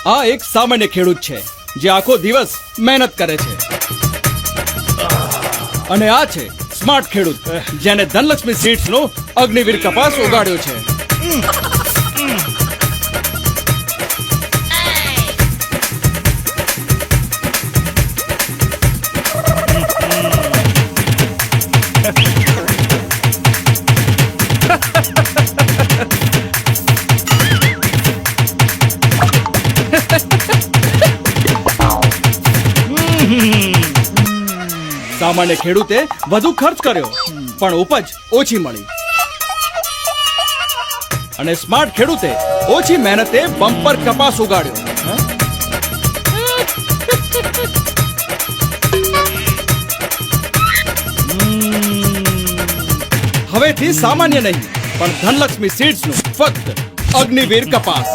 આ એક સામાન્ય ખેડૂત છે જે આખો દિવસ મહેનત કરે છે, અને આ છે સ્માર્ટ ખેડૂત જેને ધનલક્ષ્મી સીડ્સનો અગ્નિવીર કપાસ ઉગાડ્યો છે. સામાન્ય ખેડૂતે વધુ ખર્ચ કર્યો પણ ઉપજ ઓછી મળી, અને સ્માર્ટ ખેડૂતે ઓછી મહેનતે બમ્પર કપાસ ઉગાડ્યો. હવેથી સામાન્ય નહીં પણ ધનલક્ષ્મી સીડ્સનું ફક્ત અગ્નિવીર કપાસ.